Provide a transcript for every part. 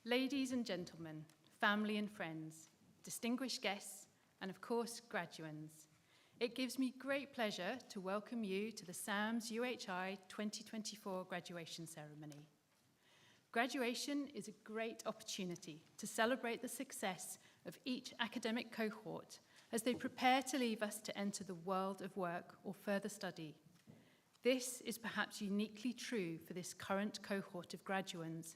Ladies and gentlemen, family and friends, distinguished guests, and of course, graduands, it gives me great pleasure to welcome you to the SAMS UHI 2024 graduation ceremony. Graduation is a great opportunity to celebrate the success of each academic cohort as they prepare to leave us to enter the world of work or further study. This is perhaps uniquely true for this current cohort of graduands,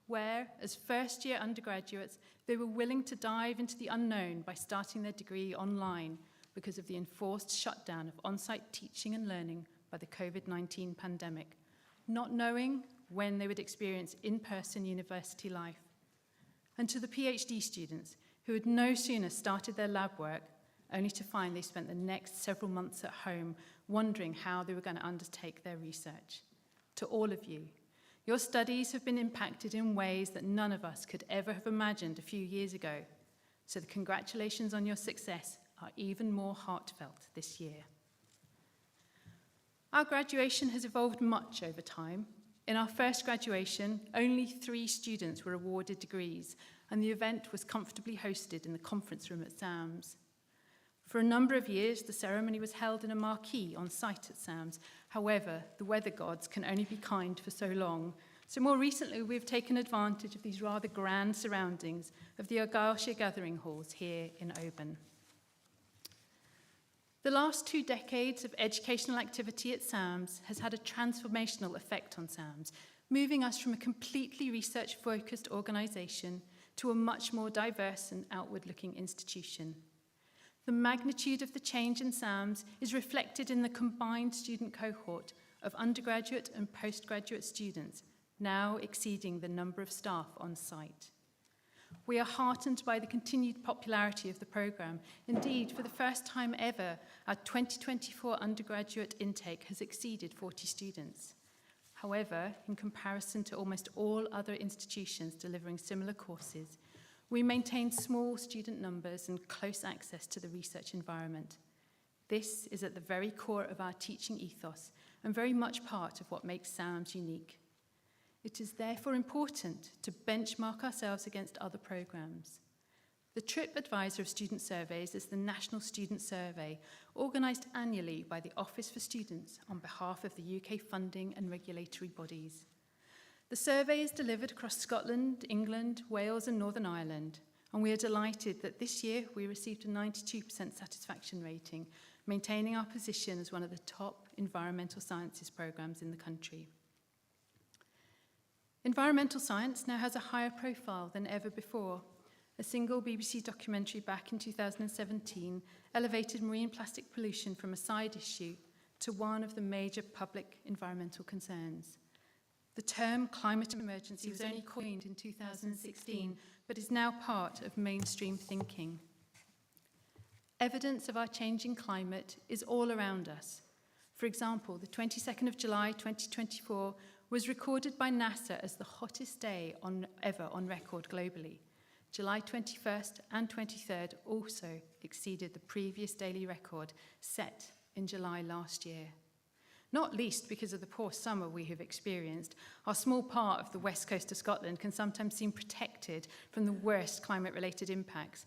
where, as first-year undergraduates, they were willing to dive into the unknown by starting their degree online because of the enforced shutdown of on-site teaching and learning by the COVID-19 pandemic, not knowing when they would experience in-person university life. And to the PhD students who had no sooner started their lab work, only to find they spent the next several months at home wondering how they were going to undertake their research. To all of you, your studies have been impacted in ways that none of us could ever have imagined a few years ago. So the congratulations on your success are even more heartfelt this year. Our graduation has evolved much over time. In our first graduation, only 3 students were awarded degrees, and the event was comfortably hosted in the conference room at SAMS. For a number of years, the ceremony was held in a marquee on site at SAMS. However, the weather gods can only be kind for so long. So more recently, we've taken advantage of these rather grand surroundings of the Argyllshire Gathering Halls here in Oban. The last 2 decades of educational activity at SAMS has had a transformational effect on SAMS, moving us from a completely research-focused organisation to a much more diverse and outward-looking institution. The magnitude of the change in SAMS is reflected in the combined student cohort of undergraduate and postgraduate students, now exceeding the number of staff on site. We are heartened by the continued popularity of the programme. Indeed, for the first time ever, our 2024 undergraduate intake has exceeded 40 students. However, in comparison to almost all other institutions delivering similar courses, we maintain small student numbers and close access to the research environment. This is at the very core of our teaching ethos and very much part of what makes SAMS unique. It is therefore important to benchmark ourselves against other programs. The TripAdvisor of Student Surveys is the National Student Survey, organised annually by the Office for Students on behalf of the UK funding and regulatory bodies. The survey is delivered across Scotland, England, Wales and Northern Ireland, and we are delighted that this year we received a 92% satisfaction rating, maintaining our position as one of the top environmental sciences programmes in the country. Environmental science now has a higher profile than ever before. A single BBC documentary back in 2017 elevated marine plastic pollution from a side issue to one of the major public environmental concerns. The term climate emergency was only coined in 2016, but is now part of mainstream thinking. Evidence of our changing climate is all around us. For example, the 22nd of July 2024 was recorded by NASA as the hottest day ever on record globally. July 21st and 23rd also exceeded the previous daily record set in July last year. Not least because of the poor summer we have experienced, our small part of the west coast of Scotland can sometimes seem protected from the worst climate-related impacts.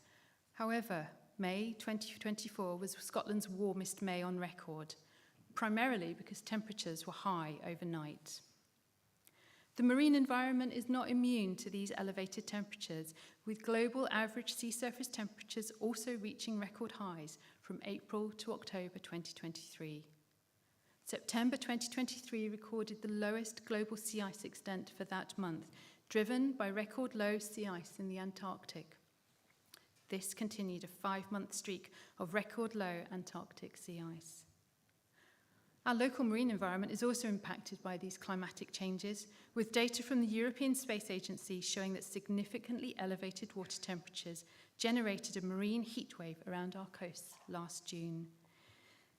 However, May 2024 was Scotland's warmest May on record, primarily because temperatures were high overnight. The marine environment is not immune to these elevated temperatures, with global average sea surface temperatures also reaching record highs from April to October 2023. September 2023 recorded the lowest global sea ice extent for that month, driven by record low sea ice in the Antarctic. This continued a 5-month streak of record low Antarctic sea ice. Our local marine environment is also impacted by these climatic changes, with data from the European Space Agency showing that significantly elevated water temperatures generated a marine heatwave around our coasts last June.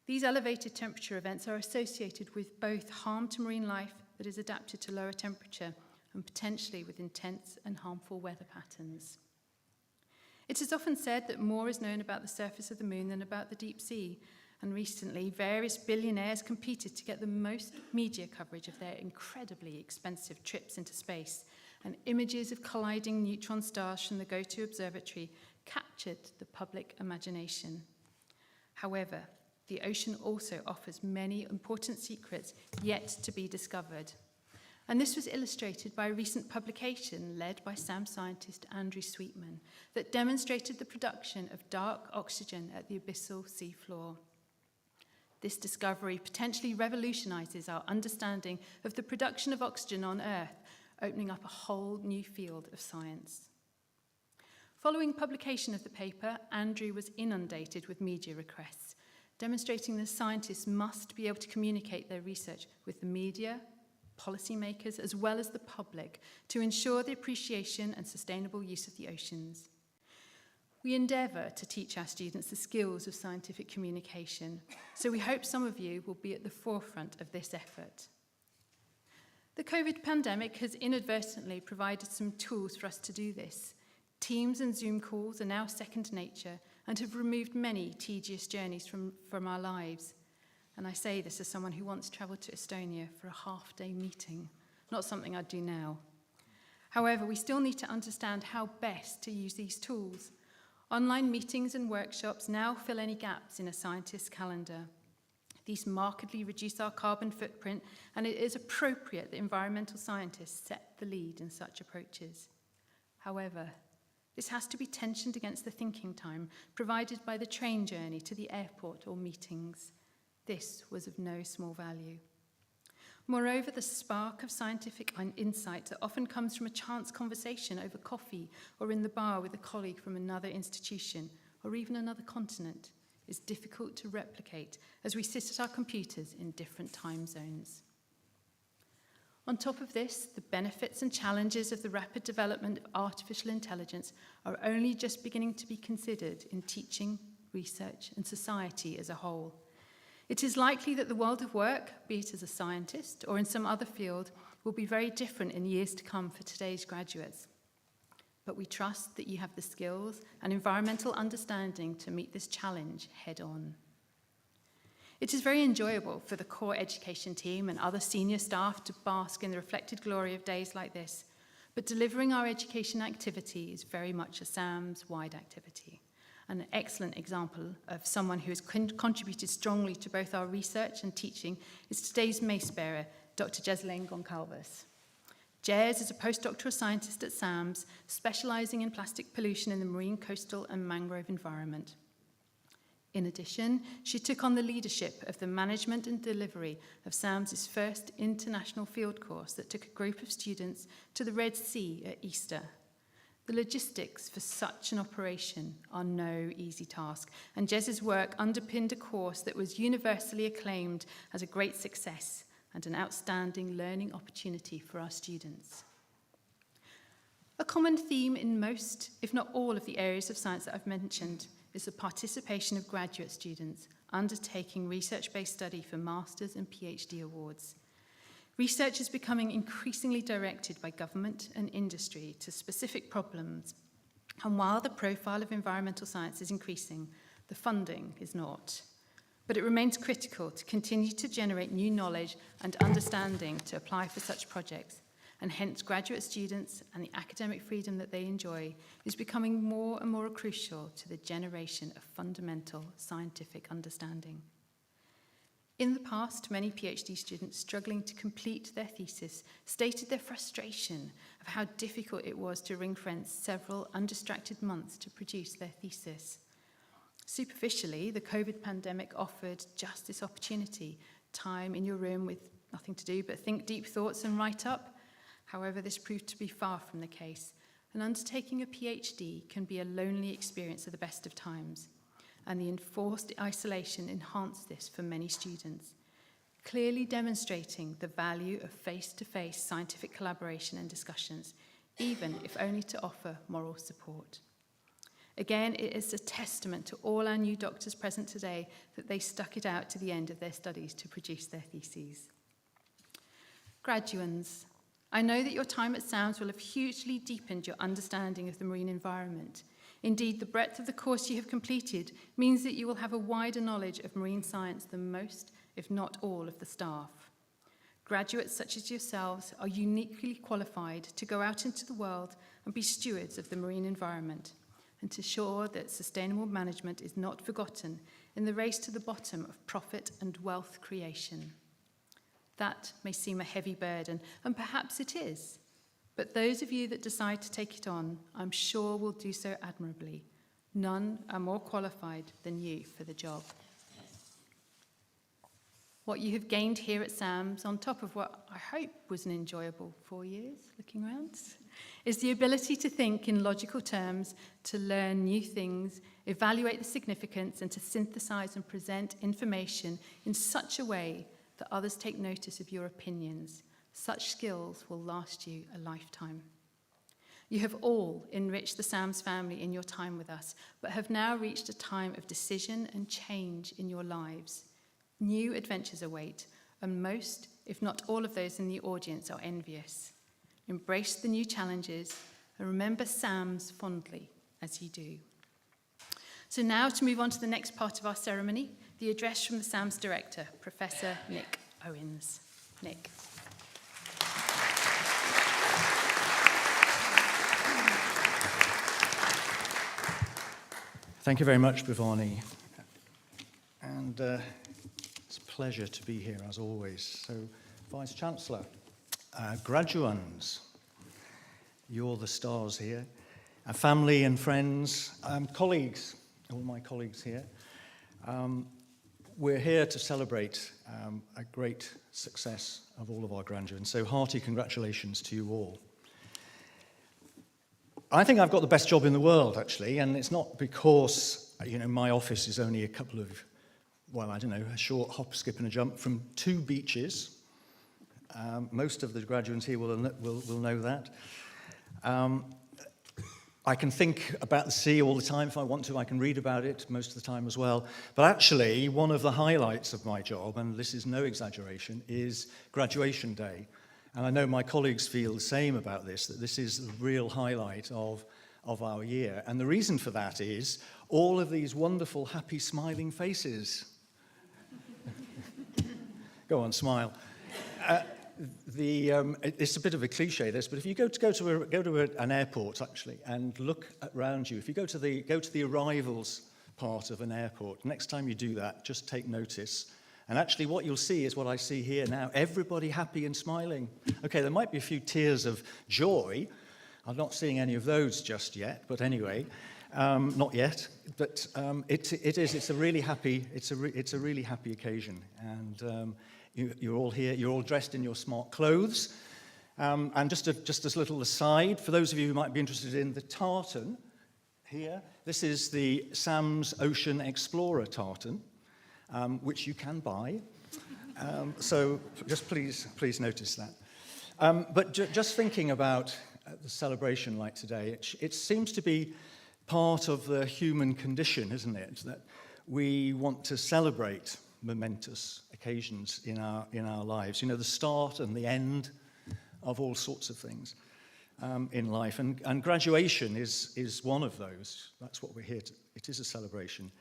These elevated temperature events are associated with both harm to marine life that is adapted to lower temperature and potentially with intense and harmful weather patterns. It is often said that more is known about the surface of the moon than about the deep sea, and recently various billionaires competed to get the most media coverage of their incredibly expensive trips into space, and images of colliding neutron stars from the GOTO observatory captured the public imagination. However, the ocean also offers many important secrets yet to be discovered. And this was illustrated by a recent publication led by SAMS scientist Andrew Sweetman that demonstrated the production of dark oxygen at the abyssal seafloor. This discovery potentially revolutionizes our understanding of the production of oxygen on Earth, opening up a whole new field of science. Following publication of the paper, Andrew was inundated with media requests, demonstrating that scientists must be able to communicate their research with the media, policymakers, as well as the public to ensure the appreciation and sustainable use of the oceans. We endeavour to teach our students the skills of scientific communication, so we hope some of you will be at the forefront of this effort. The COVID pandemic has inadvertently provided some tools for us to do this. Teams and Zoom calls are now second nature and have removed many tedious journeys from our lives. And I say this as someone who once travelled to Estonia for a half-day meeting, not something I'd do now. However, we still need to understand how best to use these tools. Online meetings and workshops now fill any gaps in a scientist's calendar. These markedly reduce our carbon footprint, and it is appropriate that environmental scientists set the lead in such approaches. However, this has to be tensioned against the thinking time provided by the train journey to the airport or meetings. This was of no small value. Moreover, the spark of scientific insight that often comes from a chance conversation over coffee or in the bar with a colleague from another institution or even another continent is difficult to replicate as we sit at our computers in different time zones. On top of this, the benefits and challenges of the rapid development of artificial intelligence are only just beginning to be considered in teaching, research, and society as a whole. It is likely that the world of work, be it as a scientist or in some other field, will be very different in years to come for today's graduates. But we trust that you have the skills and environmental understanding to meet this challenge head on. It is very enjoyable for the core education team and other senior staff to bask in the reflected glory of days like this, but delivering our education activity is very much a SAMS-wide activity. An excellent example of someone who has contributed strongly to both our research and teaching is today's mace bearer, Dr. Jessalyn Goncalves. Jez is a postdoctoral scientist at SAMS, specialising in plastic pollution in the marine, coastal and mangrove environment. In addition, she took on the leadership of the management and delivery of SAMS' first international field course that took a group of students to the Red Sea at Easter. The logistics for such an operation are no easy task, and Jez's work underpinned a course that was universally acclaimed as a great success and an outstanding learning opportunity for our students. A common theme in most, if not all, of the areas of science that I've mentioned is the participation of graduate students undertaking research-based study for Masters and PhD awards. Research is becoming increasingly directed by government and industry to specific problems, and while the profile of environmental science is increasing, the funding is not. But it remains critical to continue to generate new knowledge and understanding to apply for such projects, and hence graduate students and the academic freedom that they enjoy is becoming more and more crucial to the generation of fundamental scientific understanding. In the past, many PhD students struggling to complete their thesis stated their frustration of how difficult it was to ring-fence several undistracted months to produce their thesis. Superficially, the COVID pandemic offered just this opportunity, time in your room with nothing to do but think deep thoughts and write up. However, this proved to be far from the case, and undertaking a PhD can be a lonely experience at the best of times. And the enforced isolation enhanced this for many students, clearly demonstrating the value of face-to-face scientific collaboration and discussions, even if only to offer moral support. Again, it is a testament to all our new doctors present today that they stuck it out to the end of their studies to produce their theses. Graduands, I know that your time at SAMS will have hugely deepened your understanding of the marine environment. Indeed, the breadth of the course you have completed means that you will have a wider knowledge of marine science than most, if not all, of the staff. Graduates such as yourselves are uniquely qualified to go out into the world and be stewards of the marine environment and to ensure that sustainable management is not forgotten in the race to the bottom of profit and wealth creation. That may seem a heavy burden, and perhaps it is, but those of you that decide to take it on, I'm sure will do so admirably. None are more qualified than you for the job. What you have gained here at SAMS, on top of what I hope was an enjoyable 4 years, looking around, is the ability to think in logical terms, to learn new things, evaluate the significance, and to synthesize and present information in such a way that others take notice of your opinions. Such skills will last you a lifetime. You have all enriched the SAMS family in your time with us, but have now reached a time of decision and change in your lives. New adventures await, and most, if not all of those in the audience are envious. Embrace the new challenges and remember SAMS fondly as you do. So now to move on to the next part of our ceremony, the address from the SAMS director, Professor Nick Owens. Nick. Thank you very much, Bhavani. And it's a pleasure to be here, as always. So, Vice-Chancellor, graduands, you're the stars here. Family and friends, colleagues, all my colleagues here. We're here to celebrate a great success of all of our graduands. So, hearty congratulations to you all. I think I've got the best job in the world, actually, and it's not because, my office is only a couple of, a short hop, skip, and a jump from 2 beaches. Most of the graduates here will know that. I can think about the sea all the time if I want to. I can read about it most of the time as well. But actually, one of the highlights of my job, and this is no exaggeration, is graduation day. And I know my colleagues feel the same about this, that this is the real highlight of our year. And the reason for that is all of these wonderful, happy, smiling faces. Go on, smile. It's a bit of a cliche, this, but if you go to an airport, actually, and look around you, if you go to the arrivals part of an airport, next time you do that, just take notice. And actually what you'll see is what I see here now, everybody happy and smiling. Okay, there might be a few tears of joy. I'm not seeing any of those just yet, but anyway, not yet. But it's a really happy occasion. And you're all here, you're all dressed in your smart clothes. And just as a little aside, for those of you who might be interested in the tartan here, this is the SAMS Ocean Explorer tartan. Which you can buy. So just please notice that. But just thinking about the celebration like today, it seems to be part of the human condition, isn't it? That we want to celebrate momentous occasions in our lives. The start and the end of all sorts of things in life. And graduation is one of those. That's what we're here to. It is a celebration.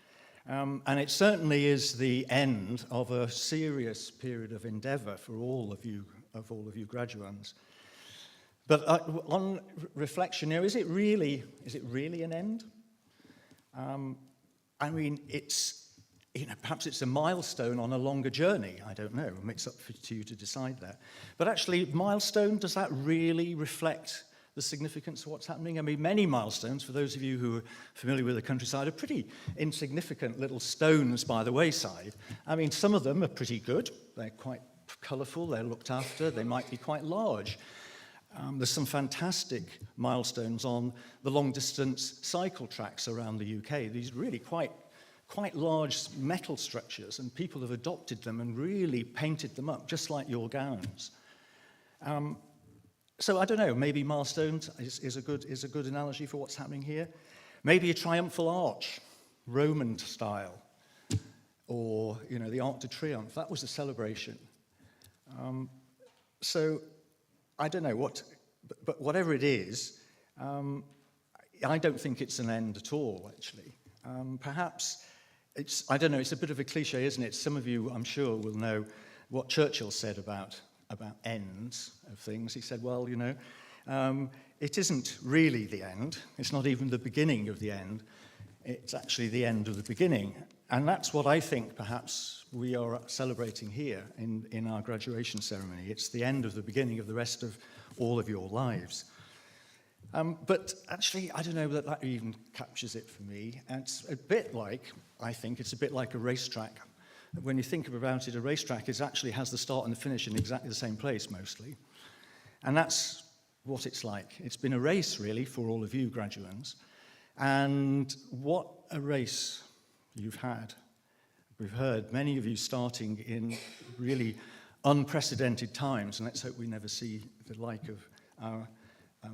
And it certainly is the end of a serious period of endeavour for all of you graduands. But on reflection, is it really an end? Perhaps it's a milestone on a longer journey. I don't know. It's up to you to decide that. But actually, milestone, does that really reflect the significance of what's happening? Many milestones, for those of you who are familiar with the countryside, are pretty insignificant little stones by the wayside. Some of them are pretty good. They're quite colourful, they're looked after, they might be quite large. There's some fantastic milestones on the long-distance cycle tracks around the UK. These really quite large metal structures, and people have adopted them and really painted them up, just like your gowns. So I don't know, maybe milestones is a good analogy for what's happening here. Maybe a triumphal arch, Roman style, or the Arc de Triomphe. That was a celebration. So I don't know but whatever it is, I don't think it's an end at all. Actually, perhaps it's a bit of a cliche, isn't it? Some of you, I'm sure, will know what Churchill said about about ends of things. He said, well, you know, it isn't really the end. It's not even the beginning of the end. It's actually the end of the beginning. And that's what I think perhaps we are celebrating here in our graduation ceremony. It's the end of the beginning of the rest of all of your lives. But actually, I don't know that that even captures it for me. It's a bit like, I think, it's a bit like a racetrack. When you think about it, a racetrack actually has the start and the finish in exactly the same place, mostly. And that's what it's like. It's been a race, really, for all of you graduands. And what a race you've had. We've heard many of you starting in really unprecedented times, and let's hope we never see the like of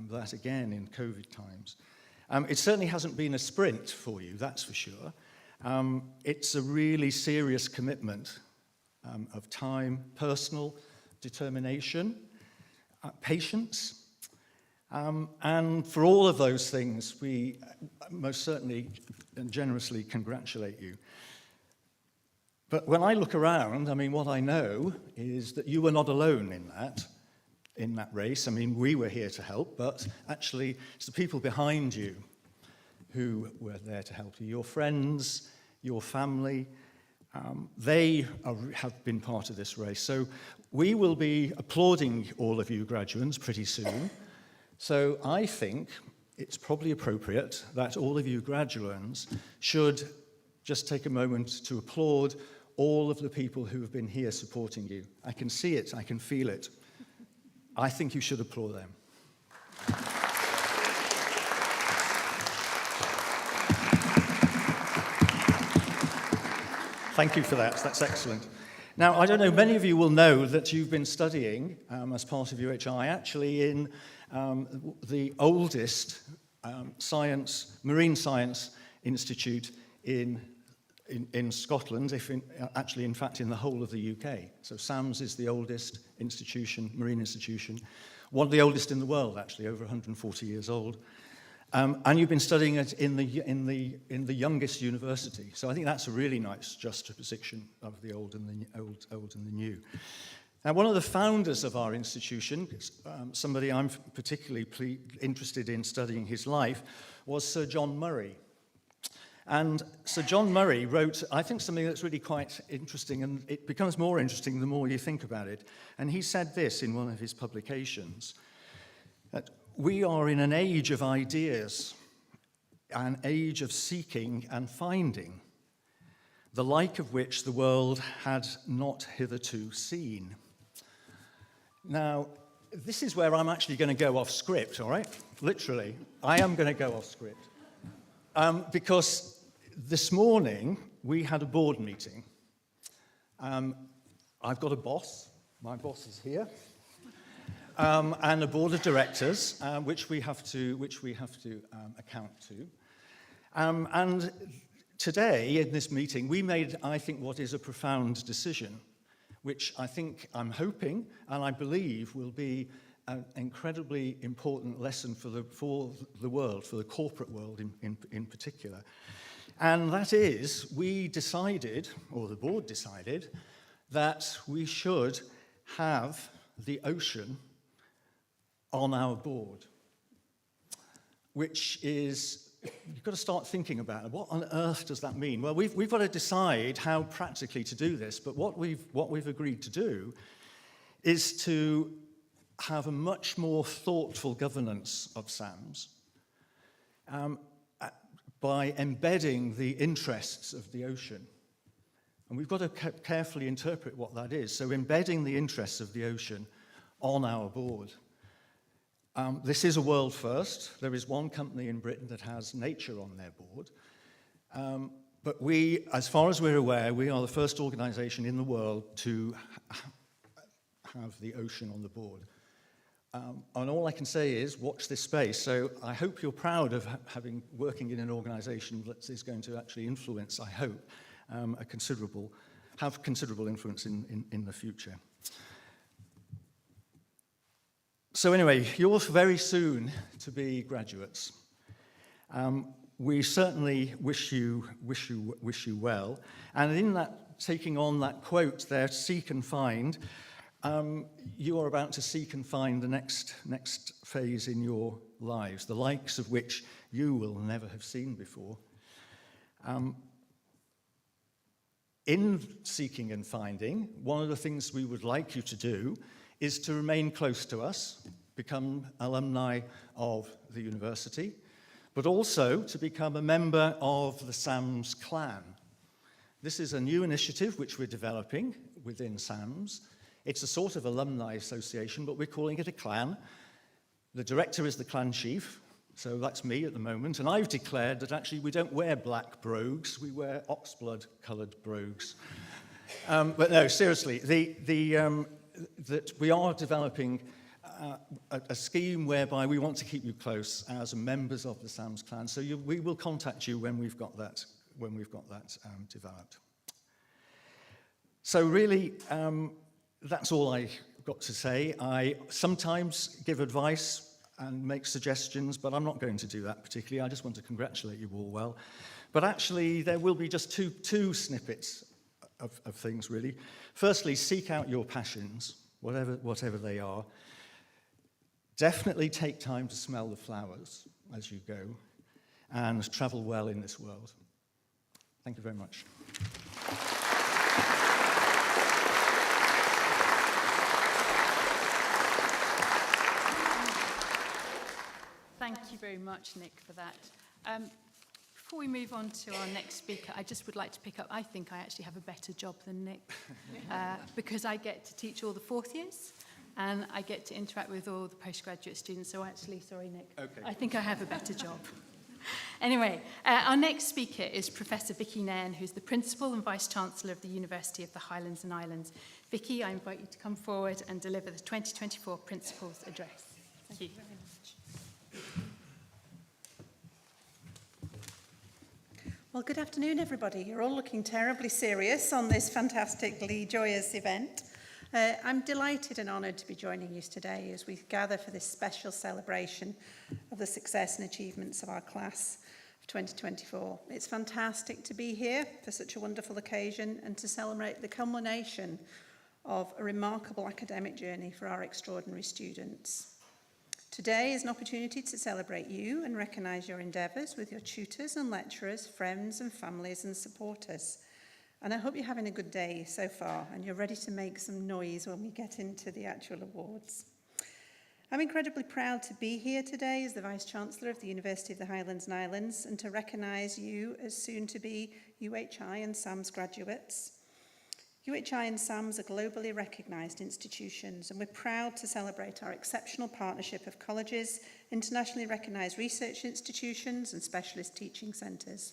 that again in COVID times. It certainly hasn't been a sprint for you, that's for sure. It's a really serious commitment of time, personal determination, patience, and for all of those things, we most certainly and generously congratulate you. But when I look around, I mean, what I know is that you were not alone in that race. I mean, we were here to help, but actually it's the people behind you who were there to help you. Your friends, your family, they have been part of this race. So we will be applauding all of you graduands pretty soon. So I think it's probably appropriate that all of you graduands should just take a moment to applaud all of the people who have been here supporting you. I can see it, I can feel it. I think you should applaud them. Thank you for that, that's excellent. Now, I don't know, many of you will know that you've been studying as part of UHI actually in the oldest marine science institute in Scotland, actually, in fact, in the whole of the UK. So SAMS is the oldest institution, marine institution, one of the oldest in the world, actually, over 140 years old. And you've been studying it in the youngest university. So I think that's a really nice juxtaposition of the old and the new. Now, one of the founders of our institution, somebody I'm particularly interested in studying his life, was Sir John Murray. And Sir John Murray wrote, I think, something that's really quite interesting, and it becomes more interesting the more you think about it. And he said this in one of his publications, that we are in an age of ideas, an age of seeking and finding, the like of which the world had not hitherto seen. Now, this is where I'm actually going to go off script, all right? Literally, I am going to go off script. Because this morning, we had a board meeting. I've got a boss. My boss is here. And a board of directors, which we have to account to. And today, in this meeting, we made, I think, what is a profound decision, which I'm hoping, and I believe will be an incredibly important lesson for the world, for the corporate world in particular. And that is, we decided, or the board decided, that we should have the ocean on our board, which is, you've got to start thinking about it. What on earth does that mean? Well, we've got to decide how practically to do this, but what we've agreed to do is to have a much more thoughtful governance of SAMS by embedding the interests of the ocean. And we've got to carefully interpret what that is. So embedding the interests of the ocean on our board. This is a world first. There is one company in Britain that has nature on their board. But we, as far as we're aware, we are the first organization in the world to have the ocean on the board. And all I can say is watch this space. So I hope you're proud of working in an organization that is going to actually influence, I hope, have considerable influence in the future. So anyway, you're very soon to be graduates. We certainly wish you well. And in that, taking on that quote there, seek and find, you are about to seek and find the next phase in your lives, the likes of which you will never have seen before. In seeking and finding, one of the things we would like you to do is to remain close to us, become alumni of the university, but also to become a member of the SAMS clan. This is a new initiative which we're developing within SAMS. It's a sort of alumni association, but we're calling it a clan. The director is the clan chief, so that's me at the moment, and I've declared that actually we don't wear black brogues, we wear oxblood-coloured brogues. But no, seriously, that we are developing a scheme whereby we want to keep you close as members of the SAMS clan. So we will contact you when we've got that developed. So really, that's all I got to say. I sometimes give advice and make suggestions, but I'm not going to do that particularly. I just want to congratulate you all well. But actually, there will be just two snippets of things, really. Firstly, seek out your passions, whatever they are. Definitely take time to smell the flowers as you go, and travel well in this world. Thank you very much. Thank you very much, Nick, for that. Before we move on to our next speaker, I just would like to pick up, I think I actually have a better job than Nick, because I get to teach all the fourth years, and I get to interact with all the postgraduate students. So actually, sorry, Nick, okay. I think I have a better job. Anyway, our next speaker is Professor Vicky Nairn, who's the Principal and Vice-Chancellor of the University of the Highlands and Islands. Vicky, I invite you to come forward and deliver the 2024 Principal's Address. Thank you very much. Well, good afternoon, everybody. You're all looking terribly serious on this fantastically joyous event. I'm delighted and honoured to be joining you today as we gather for this special celebration of the success and achievements of our class of 2024. It's fantastic to be here for such a wonderful occasion and to celebrate the culmination of a remarkable academic journey for our extraordinary students. Today is an opportunity to celebrate you and recognise your endeavours with your tutors and lecturers, friends and families and supporters. And I hope you're having a good day so far and you're ready to make some noise when we get into the actual awards. I'm incredibly proud to be here today as the Vice-Chancellor of the University of the Highlands and Islands and to recognise you as soon-to-be UHI and SAMS graduates. UHI and SAMS are globally recognised institutions, and we're proud to celebrate our exceptional partnership of colleges, internationally recognised research institutions and specialist teaching centres.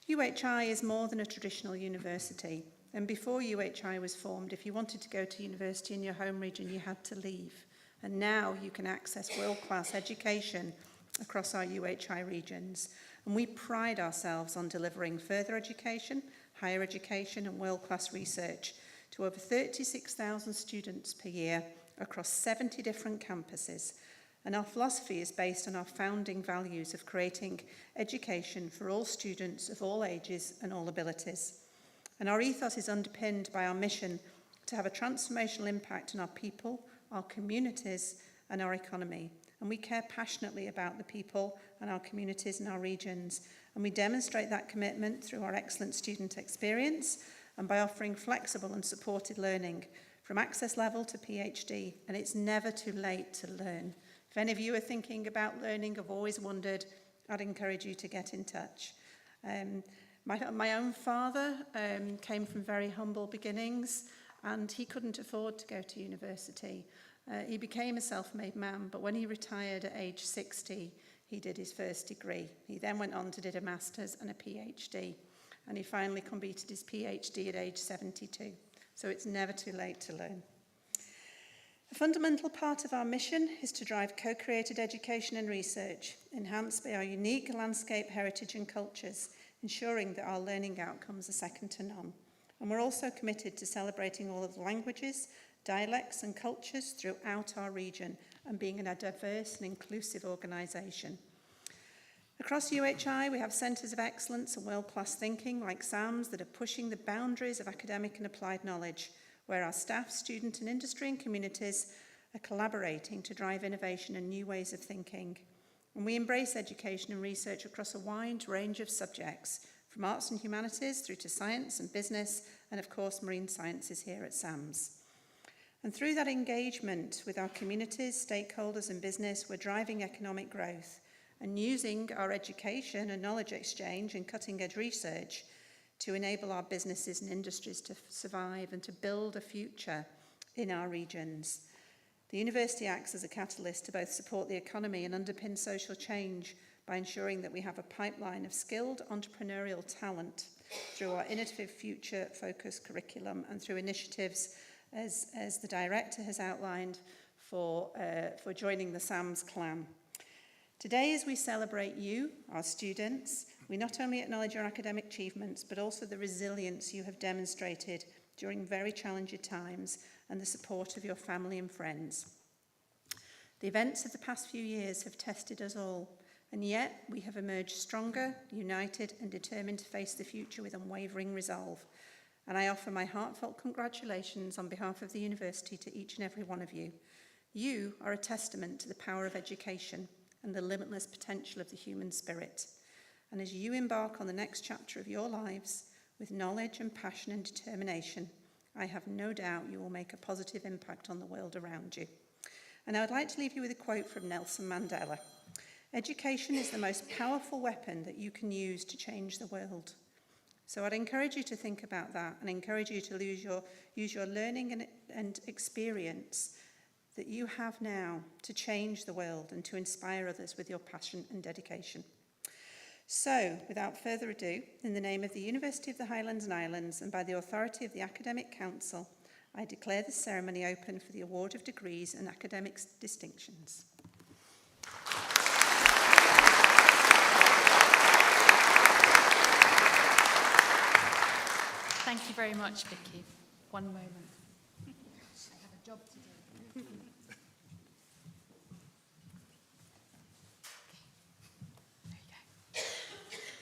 UHI is more than a traditional university, and before UHI was formed, if you wanted to go to university in your home region, you had to leave. And now you can access world-class education across our UHI regions. And we pride ourselves on delivering further education, higher education and world-class research to over 36,000 students per year across 70 different campuses. And our philosophy is based on our founding values of creating education for all students of all ages and all abilities. And our ethos is underpinned by our mission to have a transformational impact on our people, our communities and our economy. And we care passionately about the people and our communities and our regions. And we demonstrate that commitment through our excellent student experience and by offering flexible and supported learning from access level to PhD. And it's never too late to learn. If any of you are thinking about learning, have always wondered, I'd encourage you to get in touch. My own father came from very humble beginnings and he couldn't afford to go to university. He became a self-made man, but when he retired at age 60, he did his first degree. He then went on to do a master's and a PhD, and he finally completed his PhD at age 72. So it's never too late to learn. A fundamental part of our mission is to drive co-created education and research, enhanced by our unique landscape, heritage and cultures, ensuring that our learning outcomes are second to none. And we're also committed to celebrating all of the languages, dialects and cultures throughout our region and being a diverse and inclusive organisation. Across UHI, we have centres of excellence and world-class thinking like SAMS that are pushing the boundaries of academic and applied knowledge. where our staff, student and industry and communities are collaborating to drive innovation and new ways of thinking. And we embrace education and research across a wide range of subjects, from arts and humanities through to science and business, and of course marine sciences here at SAMS. And through that engagement with our communities, stakeholders and business, we're driving economic growth and using our education and knowledge exchange and cutting-edge research to enable our businesses and industries to survive and to build a future in our regions. The university acts as a catalyst to both support the economy and underpin social change by ensuring that we have a pipeline of skilled entrepreneurial talent through our innovative future-focused curriculum and through initiatives, as the director has outlined, for joining the SAMS clan. Today, as we celebrate you, our students, we not only acknowledge your academic achievements, but also the resilience you have demonstrated during very challenging times and the support of your family and friends. The events of the past few years have tested us all, and yet we have emerged stronger, united and determined to face the future with unwavering resolve. And I offer my heartfelt congratulations on behalf of the university to each and every one of you. You are a testament to the power of education and the limitless potential of the human spirit. And as you embark on the next chapter of your lives with knowledge and passion and determination, I have no doubt you will make a positive impact on the world around you. And I would like to leave you with a quote from Nelson Mandela. Education is the most powerful weapon that you can use to change the world. So I'd encourage you to think about that and encourage you to use your learning and experience that you have now to change the world and to inspire others with your passion and dedication. So, without further ado, in the name of the University of the Highlands and Islands and by the authority of the Academic Council, I declare this ceremony open for the award of degrees and academic distinctions. Thank you very much, Vicky. One moment. I have a job to do.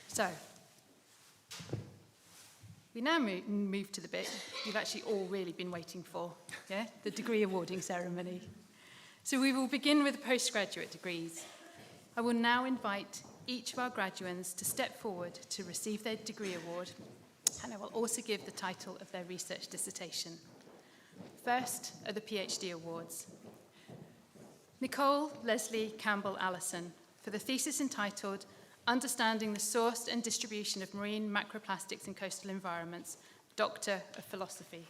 So, we now move to the bit you've actually all really been waiting for, the degree awarding ceremony. So we will begin with the postgraduate degrees. I will now invite each of our graduands to step forward to receive their degree award, and I will also give the title of their research dissertation. First are the PhD awards. Nicole Leslie Campbell Allison for the thesis entitled Understanding the Source and Distribution of Marine Macroplastics in Coastal Environments, Doctor of Philosophy.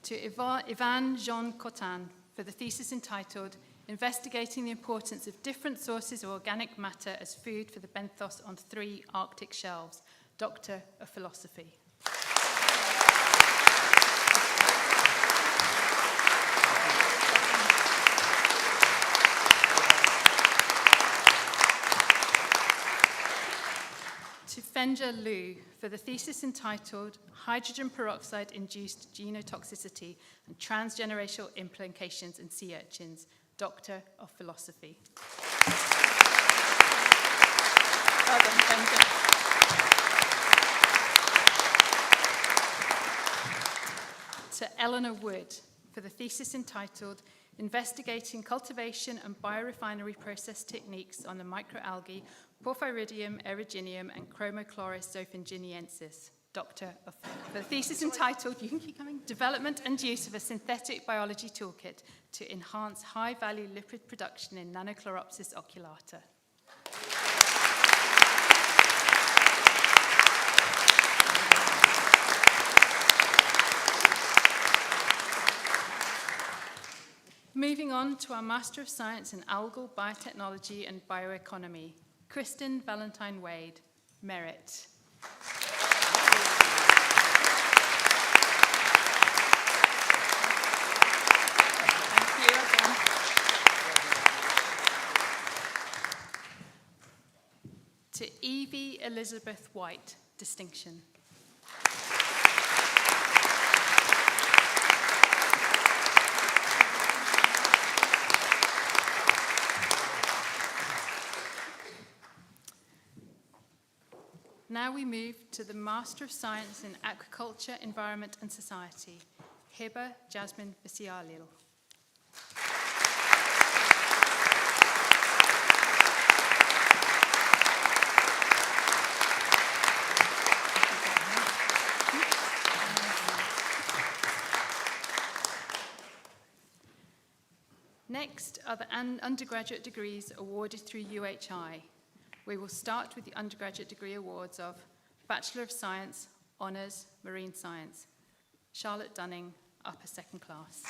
To Ivan Jean Cotin for the thesis entitled Investigating the Importance of Different Sources of Organic Matter as Food for the Benthos on 3 Arctic Shelves, Doctor of Philosophy. To Fenja Liu for the thesis entitled Hydrogen Peroxide-Induced Genotoxicity and Transgenerational Implications in Sea Urchins, Doctor of Philosophy. Well done, Fenja. To Eleanor Wood for the thesis entitled Investigating Cultivation and Biorefinery Process Techniques on the Microalgae Porphyridium eriginium and Chromochloris zophinginiensis, Doctor of for the thesis entitled, you can keep coming, Development and Use of a Synthetic Biology Toolkit to Enhance High-Value Lipid Production in Nanochloropsis oculata. Moving on to our Master of Science in Algal Biotechnology and Bioeconomy, Kristen Valentine Wade, Merit. Thank you again. To Evie Elizabeth White, distinction. now we move to the Master of Science in Agriculture, Environment and Society, Hiba Jasmine Bisialil. Next are the undergraduate degrees awarded through UHI. We will start with the undergraduate degree awards of Bachelor of Science, Honours, Marine Science, Charlotte Dunning, upper second class.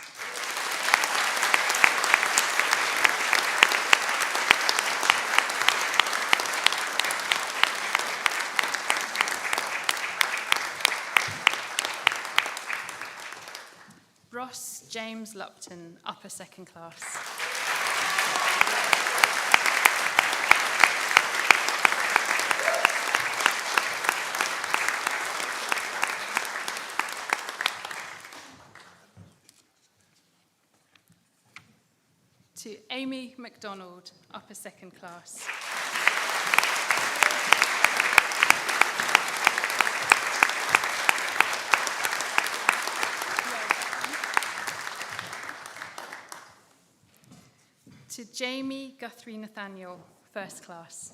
Ross James Lupton, upper second class. To Amy MacDonald, upper second class. To Jamie Guthrie Nathaniel, first class.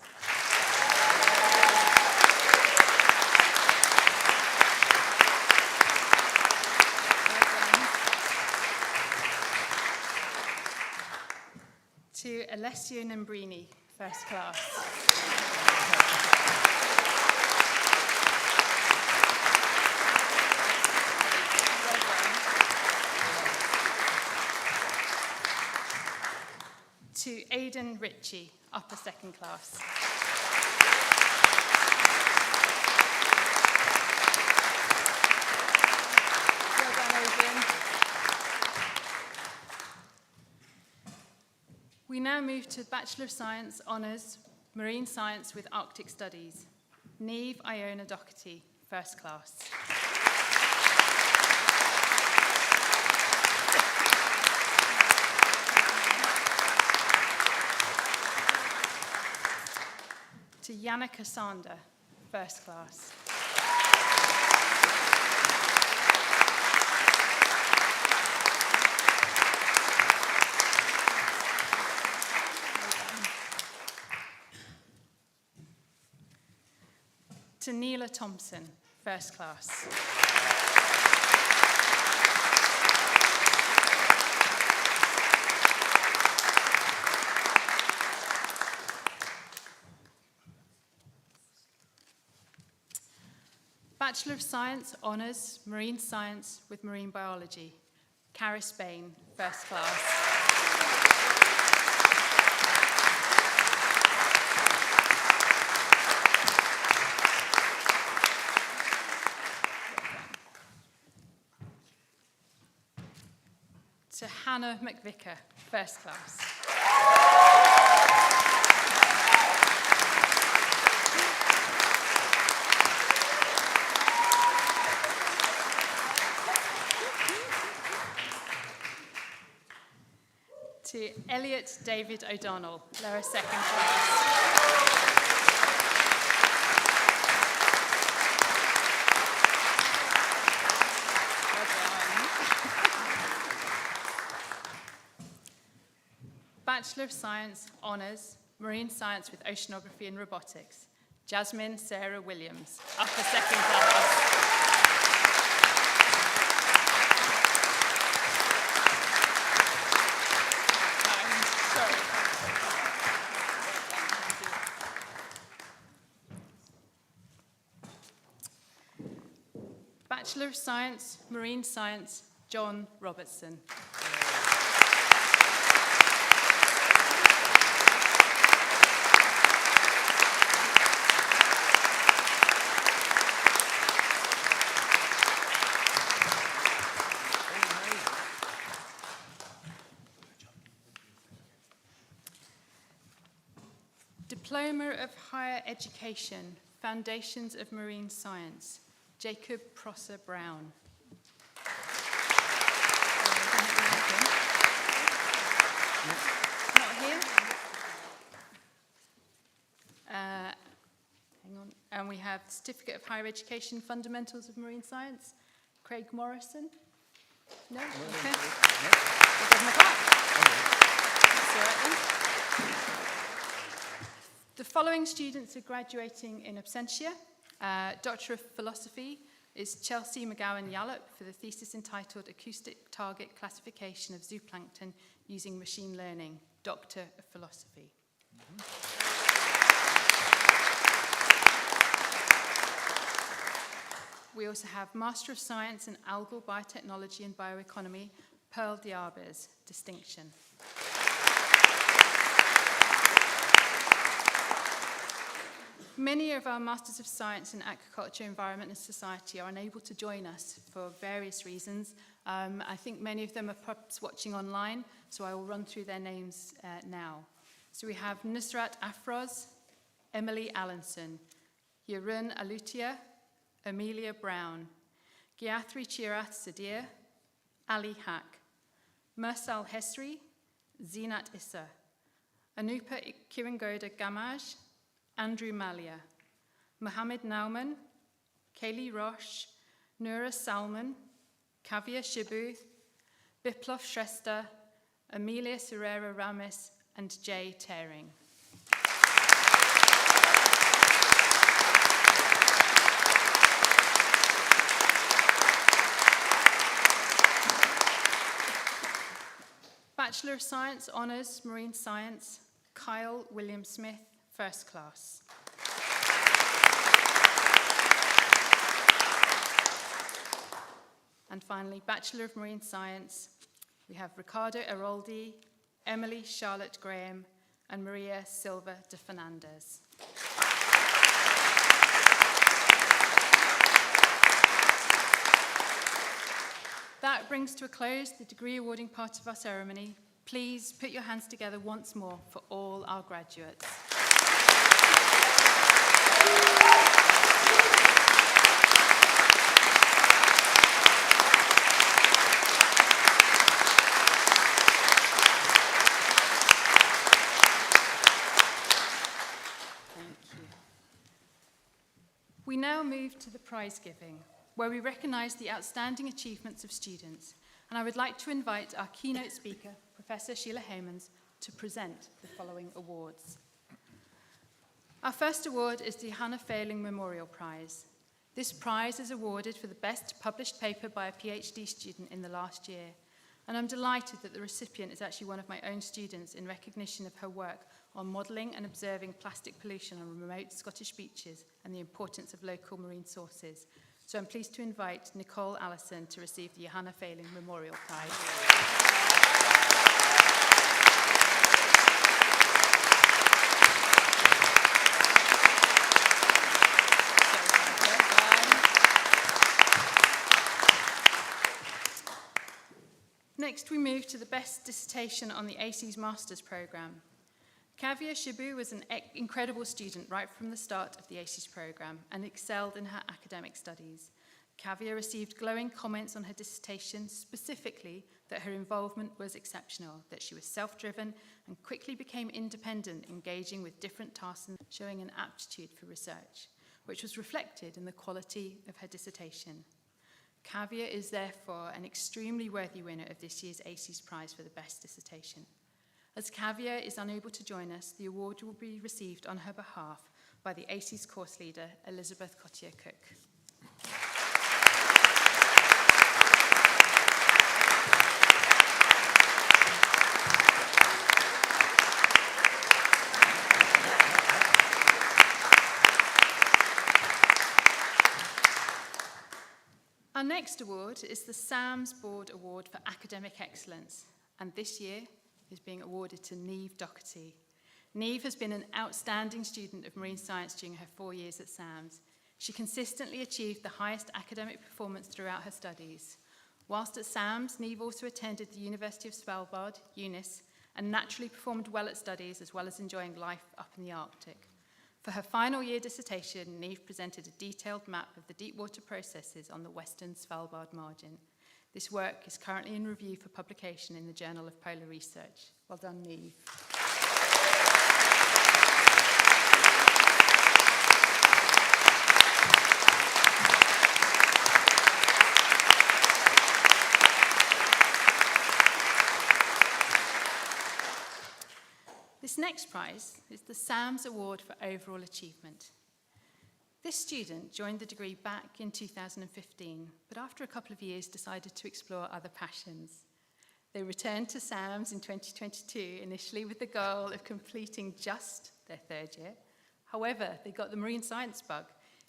To Alessio Nambrini, first class. To Aidan Ritchie, upper second class. Well done, Aidan. We now move to Bachelor of Science Honours, Marine Science with Arctic Studies. Neve Iona Doherty, first class. To Yannicka Sander, first class. To Neela Thompson, first class. Bachelor of Science, Honours, Marine Science with Marine Biology. Caris Bain, first class. To Hannah McVicker, first class. To Elliot David O'Donnell, lower second class. Well done. Bachelor of Science, Honours, Marine Science with Oceanography and Robotics. Jasmine Sarah Williams, upper second class. Bachelor of Science, Marine Science, John Robertson. Diploma of Higher Education, Foundations of Marine Science, Jacob Prosser Brown. Not here? Hang on. And we have the Certificate of Higher Education Fundamentals of Marine Science, Craig Morrison. No? Okay. We'll give him a clap. That's all right then. The following students are graduating in absentia. Doctor of Philosophy is Chelsea McGowan Yallop for the thesis entitled Acoustic Target Classification of Zooplankton Using Machine Learning, Doctor of Philosophy. We also have Master of Science in Algal Biotechnology and Bioeconomy, Pearl Diabers, distinction. Many of our Masters of Science in Agriculture, Environment and Society are unable to join us for various reasons. I think many of them are perhaps watching online, so I will run through their names now. So we have Nusrat Afroz, Emily Allenson, Yarun Alutia, Amelia Brown, Gyathri Chirath Sadir, Ali Haq, Mursal Hesri, Zinat Issa, Anupa Kirangoda Gamaj, Andrew Malia, Mohammed Nauman, Kaylee Roche, Noura Salman, Kavya Shibu, Biplov Shrestha, Amelia Serrera Ramis, and Jay Tearing. Bachelor of Science, Honours, Marine Science, Kyle William Smith, first class. And finally, Bachelor of Marine Science, we have Ricardo Aroldi, Emily Charlotte Graham, and Maria Silva de Fernandez. That brings to a close the degree awarding part of our ceremony. Please put your hands together once more for all our graduates. Thank you. We now move to the prize giving, where we recognise the outstanding achievements of students. And I would like to invite our keynote speaker, Professor Sheila Heymans, to present the following awards. Our first award is the Hannah Failing Memorial Prize. This prize is awarded for the best published paper by a PhD student in the last year. And I'm delighted that the recipient is actually one of my own students in recognition of her work on modelling and observing plastic pollution on remote Scottish beaches and the importance of local marine sources. So I'm pleased to invite Nicole Allison to receive the Hannah Failing Memorial Prize. Next, we move to the best dissertation on the ACES Masters Programme. Kavya Shibu was an incredible student right from the start of the ACES programme and excelled in her academic studies. Kavya received glowing comments on her dissertation, specifically that her involvement was exceptional, that she was self-driven and quickly became independent, engaging with different tasks and showing an aptitude for research, which was reflected in the quality of her dissertation. Kavya is therefore an extremely worthy winner of this year's ACES Prize for the best dissertation. As Kavya is unable to join us, the award will be received on her behalf by the ACES course leader, Elizabeth Cottier-Cook. Our next award is the SAMS Board Award for Academic Excellence, and this year is being awarded to Niamh Doherty. Niamh has been an outstanding student of marine science during her 4 years at SAMS. She consistently achieved the highest academic performance throughout her studies. Whilst at SAMS, Niamh also attended the University of Svalbard, UNIS, and naturally performed well at studies as well as enjoying life up in the Arctic. For her final year dissertation, Niamh presented a detailed map of the deep water processes on the western Svalbard margin. This work is currently in review for publication in the Journal of Polar Research. Well done, Niamh. This next prize is the SAMS Award for Overall Achievement. This student joined the degree back in 2015, but after a couple of years decided to explore other passions. They returned to SAMS in 2022, initially with the goal of completing just their third year. However, they got the marine science bug,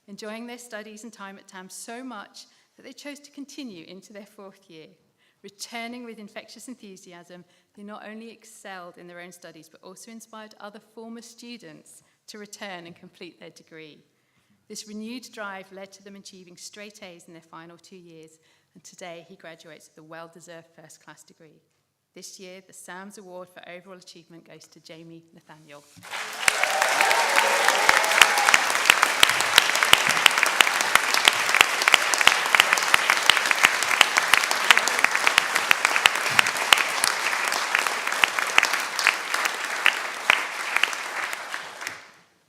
enjoying their studies and time at TAMS so much that they chose to continue into their fourth year. Returning with infectious enthusiasm, they not only excelled in their own studies, but also inspired other former students to return and complete their degree. This renewed drive led to them achieving straight A's in their final 2 years, and today he graduates with a well-deserved first-class degree. This year, the SAMS Award for Overall Achievement goes to Jamie Nathaniel.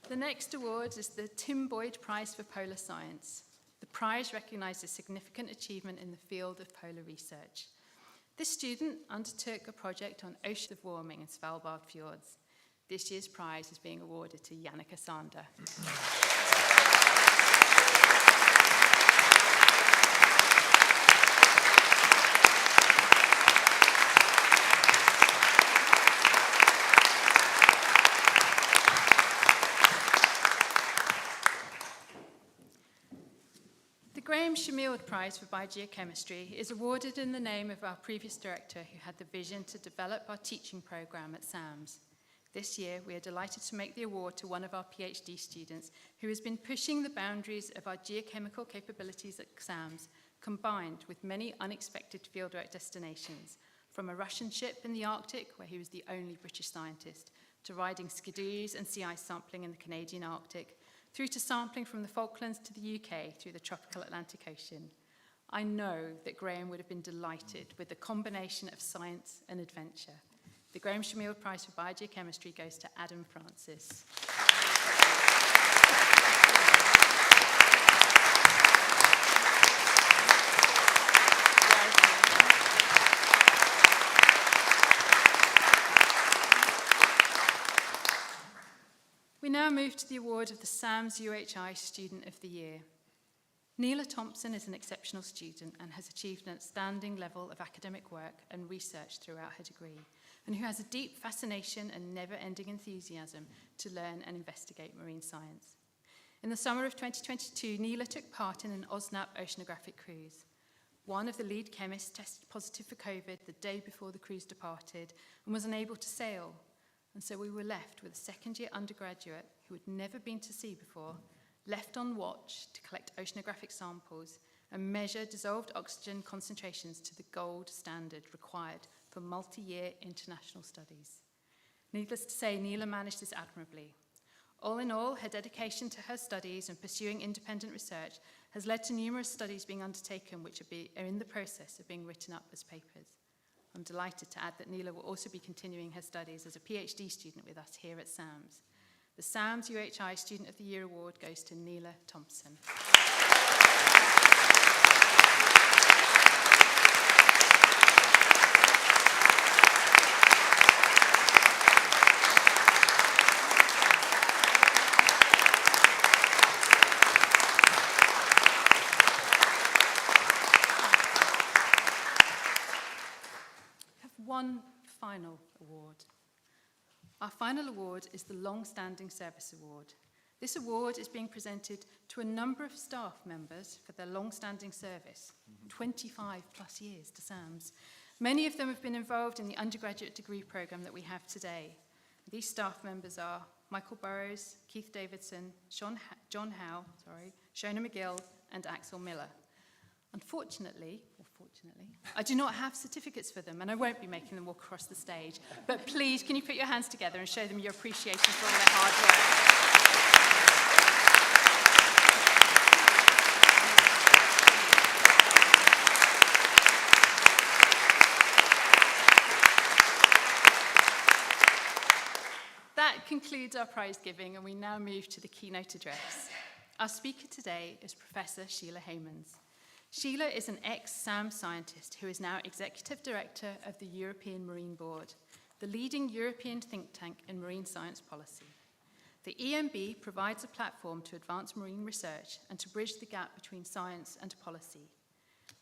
The next award is the Tim Boyd Prize for Polar Science. The prize recognises significant achievement in the field of polar research. This student undertook a project on ocean warming in Svalbard fjords. This year's prize is being awarded to Yannicka Sander. The Graham Shemield Prize for Biogeochemistry is awarded in the name of our previous director who had the vision to develop our teaching programme at SAMS. This year, we are delighted to make the award to one of our PhD students who has been pushing the boundaries of our geochemical capabilities at SAMS, combined with many unexpected fieldwork destinations, from a Russian ship in the Arctic, where he was the only British scientist, to riding skidoos and sea ice sampling in the Canadian Arctic, through to sampling from the Falklands to the UK through the tropical Atlantic Ocean. I know that Graham would have been delighted with the combination of science and adventure. The Graham Shemield Prize for Biogeochemistry goes to Adam Francis. We now move to the award of the SAMS UHI Student of the Year. Neela Thompson is an exceptional student and has achieved an outstanding level of academic work and research throughout her degree, and who has a deep fascination and never-ending enthusiasm to learn and investigate marine science. In the summer of 2022, Neela took part in an OSNAP oceanographic cruise. One of the lead chemists tested positive for COVID the day before the cruise departed and was unable to sail. And so we were left with a second-year undergraduate who had never been to sea before, left on watch to collect oceanographic samples and measure dissolved oxygen concentrations to the gold standard required for multi-year international studies. Needless to say, Neela managed this admirably. All in all, her dedication to her studies and pursuing independent research has led to numerous studies being undertaken which are in the process of being written up as papers. I'm delighted to add that Neela will also be continuing her studies as a PhD student with us here at SAMS. The SAMS UHI Student of the Year Award goes to Neela Thompson. One final award. Our final award is the Long-Standing Service Award. This award is being presented to a number of staff members for their long-standing service, 25 plus years to SAMS. Many of them have been involved in the undergraduate degree programme that we have today. These staff members are Michael Burrows, Keith Davidson, John Howe, Shona McGill, and Axel Miller. Unfortunately, or fortunately, I do not have certificates for them, and I won't be making them walk across the stage. But please, can you put your hands together and show them your appreciation for all their hard work? That concludes our prize giving, and we now move to the keynote address. Our speaker today is Professor Sheila Heymans. Sheila is an ex-SAMS scientist who is now Executive Director of the European Marine Board. the leading European think tank in marine science policy. The EMB provides a platform to advance marine research and to bridge the gap between science and policy.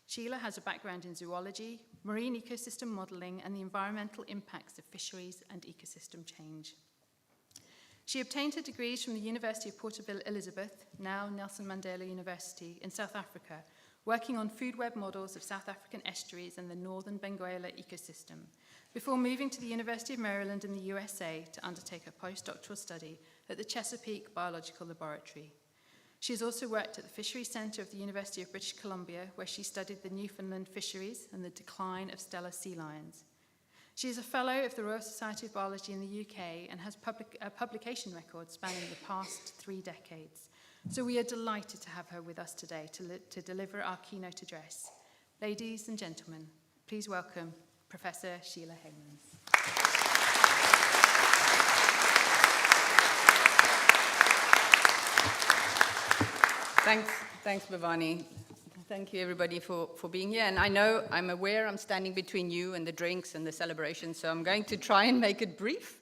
Sheila has a background in zoology, marine ecosystem modelling, and the environmental impacts of fisheries and ecosystem change. She obtained her degrees from the University of Port Elizabeth, now Nelson Mandela University, in South Africa, working on food web models of South African estuaries and the northern Benguela ecosystem, before moving to the University of Maryland in the USA to undertake a postdoctoral study at the Chesapeake Biological Laboratory. She has also worked at the Fisheries Centre of the University of British Columbia, where she studied the Newfoundland fisheries and the decline of Steller sea lions. She is a Fellow of the Royal Society of Biology in the UK and has a publication record spanning the past 3 decades. So we are delighted to have her with us today to deliver our keynote address. Ladies and gentlemen, please welcome Professor Sheila Hegmans. Thanks, Bhavani. Thank you, everybody, for being here. And I'm aware I'm standing between you and the drinks and the celebration, so I'm going to try and make it brief.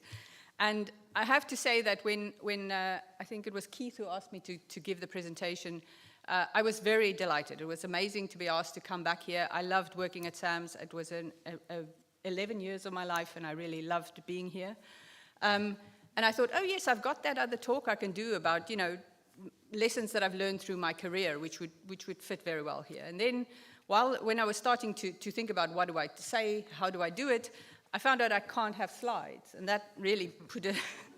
And I have to say that when I think it was Keith who asked me to give the presentation, I was very delighted. It was amazing to be asked to come back here. I loved working at SAMS. It was 11 years of my life, and I really loved being here. And I thought, oh, yes, I've got that other talk I can do about, lessons that I've learned through my career, which would fit very well here. And then when I was starting to think about what do I say, how do I do it, I found out I can't have slides. And that really put a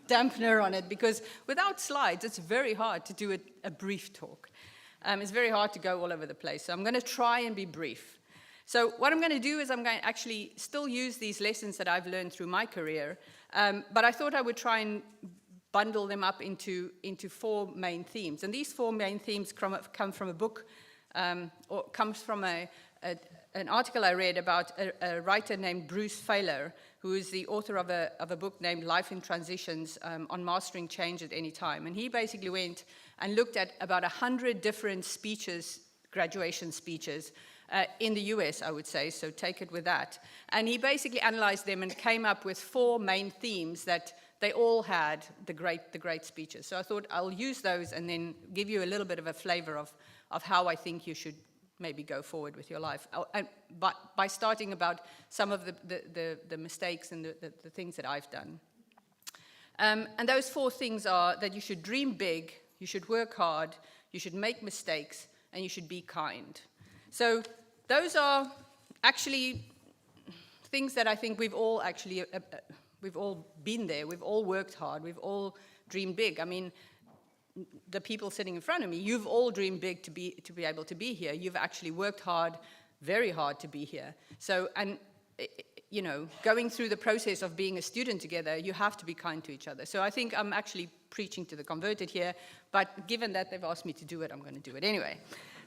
dampener on it, because without slides, it's very hard to do a brief talk. It's very hard to go all over the place. So I'm going to try and be brief. So what I'm going to do is I'm going to actually still use these lessons that I've learned through my career, but I thought I would try and bundle them up into 4 main themes. And these 4 main themes come from a book, or comes from an article I read about a writer named Bruce Feiler, who is the author of a book named Life in Transitions, on mastering change at any time. And he basically went and looked at about 100 different speeches, graduation speeches, in the US, I would say, so take it with that. And he basically analyzed them and came up with 4 main themes that they all had the great speeches. So I thought I'll use those and then give you a little bit of a flavor of how I think you should maybe go forward with your life. But by starting about some of the mistakes and the things that I've done. And those 4 things are that you should dream big, you should work hard, you should make mistakes, and you should be kind. So those are actually things that I think we've all actually we've all been there, we've all worked hard, we've all dreamed big. I mean, the people sitting in front of me, you've all dreamed big to be able to be here. You've actually worked hard, very hard to be here. So, and going through the process of being a student together, you have to be kind to each other. So I think I'm actually preaching to the converted here, but given that they've asked me to do it, I'm going to do it anyway.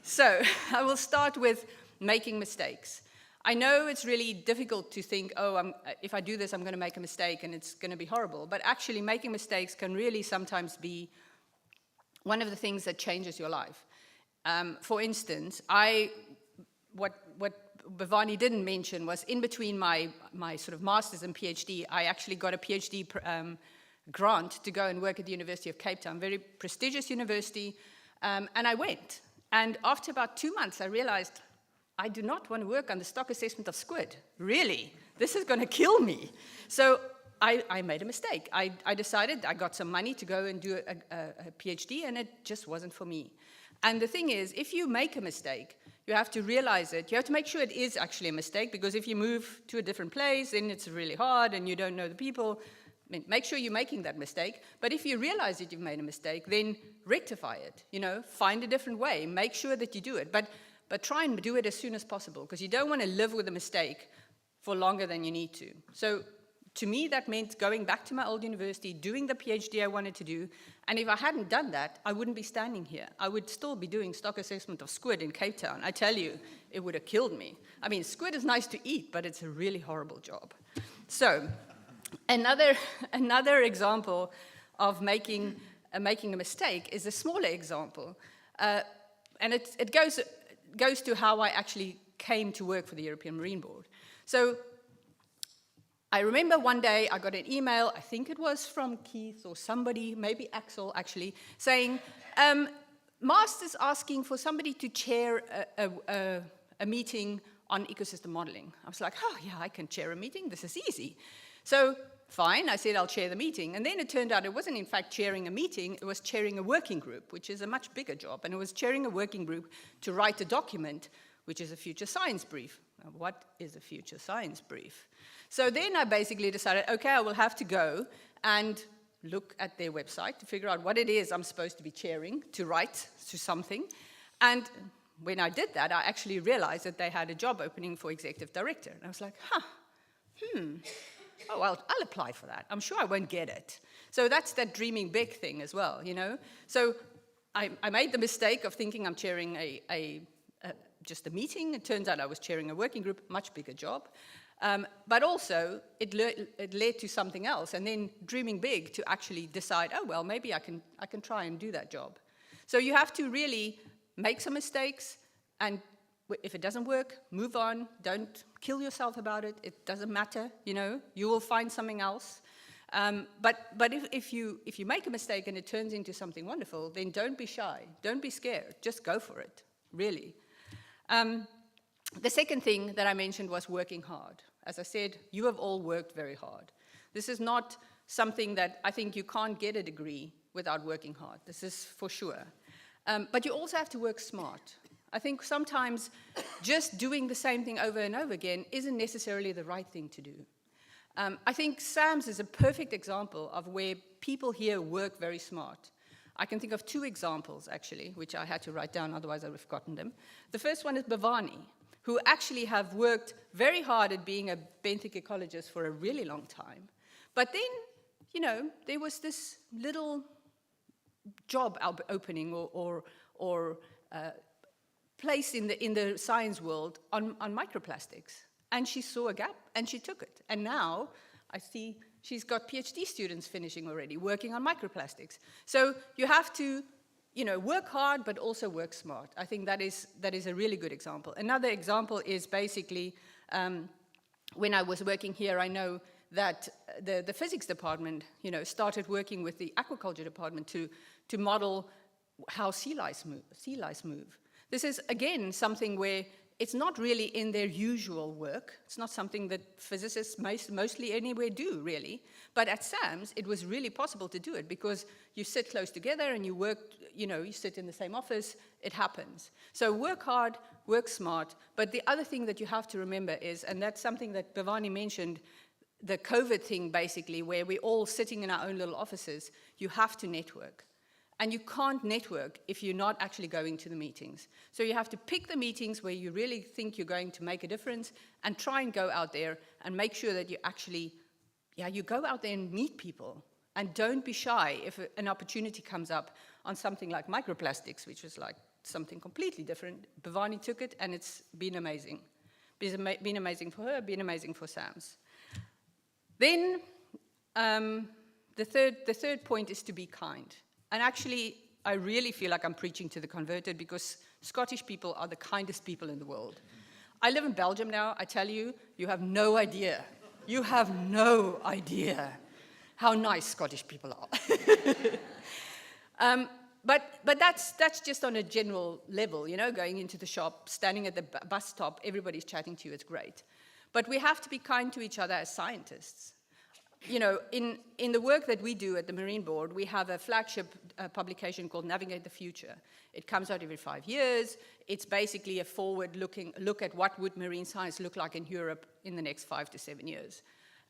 So I will start with making mistakes. I know it's really difficult to think, if I do this, I'm going to make a mistake and it's going to be horrible. But actually, making mistakes can really sometimes be one of the things that changes your life. For instance, what Bhavani didn't mention was in between my sort of master's and PhD, I actually got a PhD grant to go and work at the University of Cape Town, very prestigious university, and I went. And after about 2 months, I realized, I do not want to work on the stock assessment of squid. Really? This is going to kill me. So I made a mistake. I decided I got some money to go and do a PhD, and it just wasn't for me. And the thing is, if you make a mistake, you have to realize it. You have to make sure it is actually a mistake, because if you move to a different place, then it's really hard, and you don't know the people. I mean, make sure you're making that mistake. But if you realize that you've made a mistake, then rectify it. Find a different way. Make sure that you do it. But try and do it as soon as possible, because you don't want to live with a mistake for longer than you need to. So to me, that meant going back to my old university, doing the PhD I wanted to do. And if I hadn't done that, I wouldn't be standing here. I would still be doing stock assessment of squid in Cape Town. I tell you, it would have killed me. I mean, squid is nice to eat, but it's a really horrible job. So another example of making a mistake is a smaller example. And it goes to how I actually came to work for the European Marine Board. So I remember one day I got an email, I think it was from Keith or somebody, maybe Axel actually, saying, Master's asking for somebody to chair a meeting on ecosystem modeling. I was like, oh yeah, I can chair a meeting, this is easy. So fine, I said I'll chair the meeting. And then it turned out it wasn't in fact chairing a meeting, it was chairing a working group, which is a much bigger job. And it was chairing a working group to write a document, which is a future science brief. Now, what is a future science brief? So then I basically decided, okay, I will have to go and look at their website to figure out what it is I'm supposed to be chairing, to write to something. And when I did that, I actually realized that they had a job opening for executive director. And I was like, oh, well, I'll apply for that. I'm sure I won't get it. So that's that dreaming big thing as well, you know? So I made the mistake of thinking I'm chairing just a meeting. It turns out I was chairing a working group, much bigger job. But also, it led to something else, and then dreaming big to actually decide, oh, well, maybe I can try and do that job. So you have to really make some mistakes, and if it doesn't work, move on. Don't kill yourself about it. It doesn't matter, you know. You will find something else. But if you make a mistake and it turns into something wonderful, then don't be shy. Don't be scared. Just go for it, really. The second thing that I mentioned was working hard. As I said, you have all worked very hard. This is not something that I think you can't get a degree without working hard. This is for sure. But you also have to work smart. I think sometimes just doing the same thing over and over again isn't necessarily the right thing to do. I think SAMS is a perfect example of where people here work very smart. I can think of 2 examples, actually, which I had to write down, otherwise I would have forgotten them. The first one is Bhavani, who actually have worked very hard at being a benthic ecologist for a really long time. But then, you know, there was this little job opening or place in the science world on microplastics. And she saw a gap, and she took it. And now I see she's got PhD students finishing already, working on microplastics. So you have to, you know, work hard, but also work smart. I think that is a really good example. Another example is basically, when I was working here, I know that the physics department, you know, started working with the aquaculture department to model how sea lice move. This is, again, something where it's not really in their usual work. It's not something that physicists mostly anywhere do, really. But at SAMS, it was really possible to do it because you sit close together and you work, you know, you sit in the same office, it happens. So work hard, work smart. But the other thing that you have to remember is, and that's something that Bhavani mentioned, the COVID thing, basically, where we're all sitting in our own little offices, you have to network. And you can't network if you're not actually going to the meetings. So you have to pick the meetings where you really think you're going to make a difference and try and go out there and make sure that you actually, you go out there and meet people. And don't be shy if an opportunity comes up on something like microplastics, which was like something completely different. Bhavani took it, and it's been amazing. It's been amazing for her, been amazing for SAMS. Then the third point is to be kind. And actually, I really feel like I'm preaching to the converted because Scottish people are the kindest people in the world. I live in Belgium now. I tell you, you have no idea. You have no idea how nice Scottish people are. But that's just on a general level, you know, going into the shop, standing at the bus stop, everybody's chatting to you, it's great. But we have to be kind to each other as scientists. You know, in the work that we do at the Marine Board, we have a flagship publication called Navigate the Future. It comes out every 5 years. It's basically a forward-looking look at what would marine science look like in Europe in the next 5 to 7 years.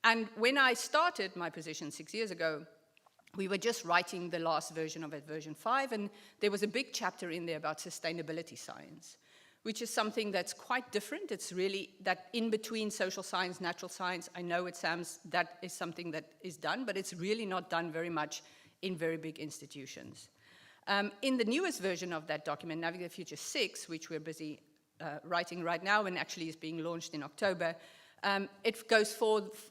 And when I started my position 6 years ago, we were just writing the last version of it, version 5, and there was a big chapter in there about sustainability science, which is something that's quite different. It's really that in between social science, natural science. I know at SAMS that is something that is done, but it's really not done very much in very big institutions. In the newest version of that document, Navigate the Future 6, which we're busy writing right now and actually is being launched in October, it goes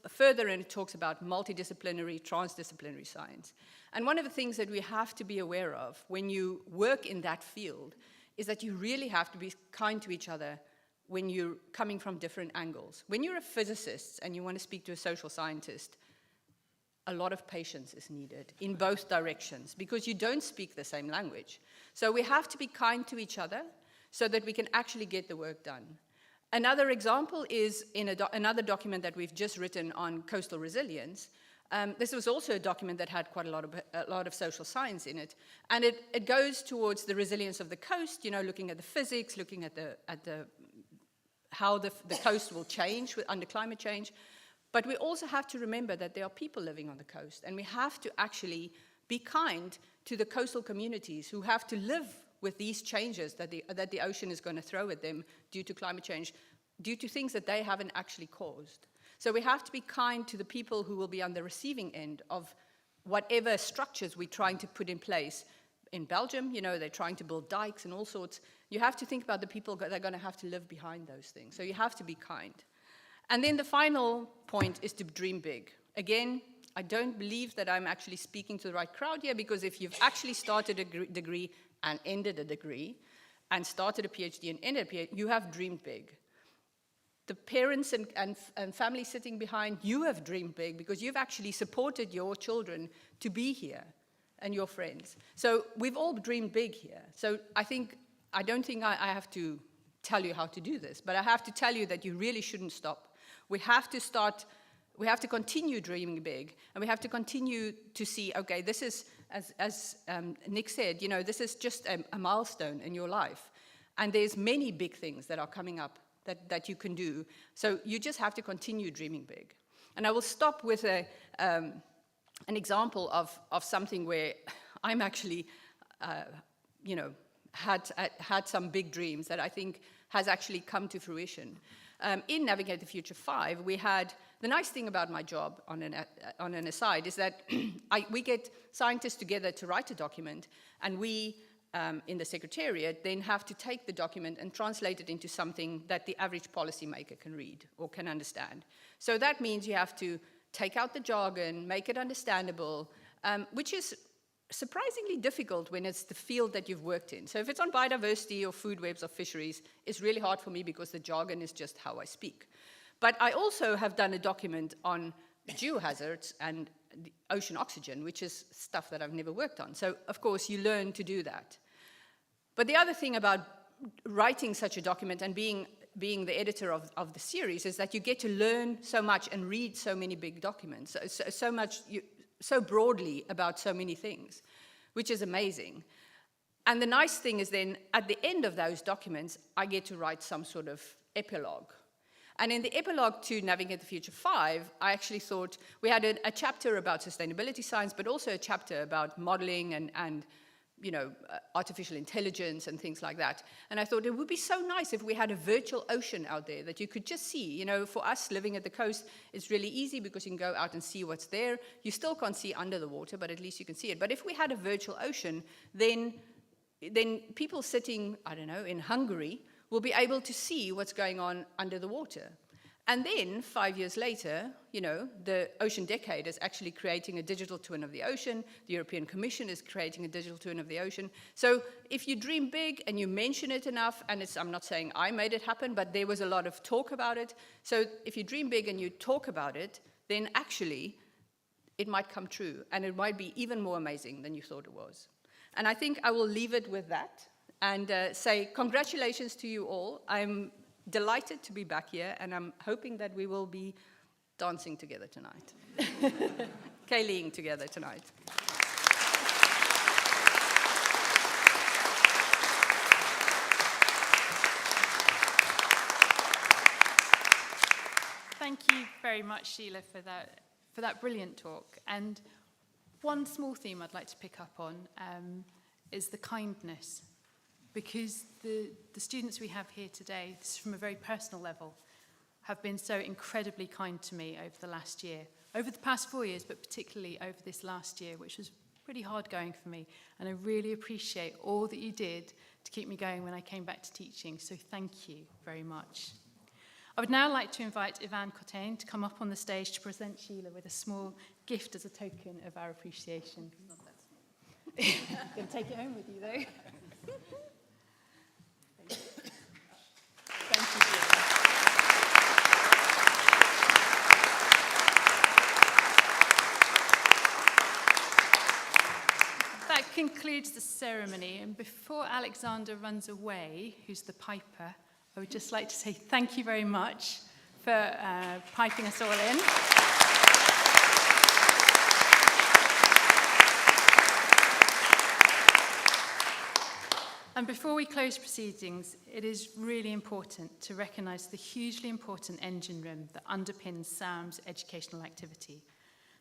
further and it talks about multidisciplinary, transdisciplinary science. And one of the things that we have to be aware of when you work in that field is that you really have to be kind to each other when you're coming from different angles. When you're a physicist and you want to speak to a social scientist, a lot of patience is needed in both directions because you don't speak the same language. So we have to be kind to each other so that we can actually get the work done. Another example is in another document that we've just written on coastal resilience. This was also a document that had quite a lot of social science in it. And it goes towards the resilience of the coast, looking at the physics, looking at how the coast will change under climate change. But we also have to remember that there are people living on the coast, and we have to actually be kind to the coastal communities who have to live with these changes that the ocean is going to throw at them due to climate change, due to things that they haven't actually caused. So we have to be kind to the people who will be on the receiving end of whatever structures we're trying to put in place. In Belgium, they're trying to build dikes and all sorts. You have to think about the people that are going to have to live behind those things. So you have to be kind. And then the final point is to dream big. Again, I don't believe that I'm actually speaking to the right crowd here, because if you've actually started a degree and ended a degree, and started a PhD and ended a PhD, you have dreamed big. The parents and family sitting behind, you have dreamed big because you've actually supported your children to be here and your friends. So we've all dreamed big here. So I don't think I have to tell you how to do this, but I have to tell you that you really shouldn't stop. We have to continue dreaming big, and we have to continue to see, okay, this is, as Nick said, this is just a milestone in your life. And there's many big things that are coming up that you can do. So you just have to continue dreaming big. And I will stop with an example of something where I'm actually, had some big dreams that I think has actually come to fruition. In Navigate the Future 5, we had, the nice thing about my job, on an aside, is that we get scientists together to write a document, and we, in the Secretariat, then have to take the document and translate it into something that the average policymaker can read or can understand. So that means you have to take out the jargon, make it understandable, which is surprisingly difficult when it's the field that you've worked in. So if it's on biodiversity or food webs or fisheries, it's really hard for me because the jargon is just how I speak. But I also have done a document on geohazards and the ocean oxygen, which is stuff that I've never worked on. So of course you learn to do that. But the other thing about writing such a document and being the editor of the series is that you get to learn so much and read so many big documents, so broadly about so many things, which is amazing. And the nice thing is then, at the end of those documents, I get to write some sort of epilogue. And in the epilogue to Navigate the Future 5, I actually thought we had a chapter about sustainability science, but also a chapter about modeling and artificial intelligence and things like that. And I thought it would be so nice if we had a virtual ocean out there that you could just see. For us living at the coast, it's really easy because you can go out and see what's there. You still can't see under the water, but at least you can see it. But if we had a virtual ocean, then people sitting, in Hungary will be able to see what's going on under the water. And then 5 years later, the Ocean Decade is actually creating a digital twin of the ocean. The European Commission is creating a digital twin of the ocean. So if you dream big and you mention it enough, and I'm not saying I made it happen, but there was a lot of talk about it. So if you dream big and you talk about it, then actually it might come true, and it might be even more amazing than you thought it was. And I think I will leave it with that and say congratulations to you all. I'm delighted to be back here, and I'm hoping that we will be dancing together tonight. Kayleeing together tonight. Thank you very much, Sheila, for that brilliant talk. And one small theme I'd like to pick up on is the kindness. Because the students we have here today, this is from a very personal level, have been so incredibly kind to me over the last year. Over the past 4 years, but particularly over this last year, which was pretty hard going for me. And I really appreciate all that you did to keep me going when I came back to teaching. So thank you very much. I would now like to invite Ivan Cotain to come up on the stage to present Sheila with a small gift as a token of our appreciation. Not that small. I'm going to take it home with you, though. Thank you. concludes the ceremony, and before Alexander runs away, who's the piper, I would just like to say thank you very much for piping us all in. And before we close proceedings, it is really important to recognise the hugely important engine room that underpins SAMS educational activity.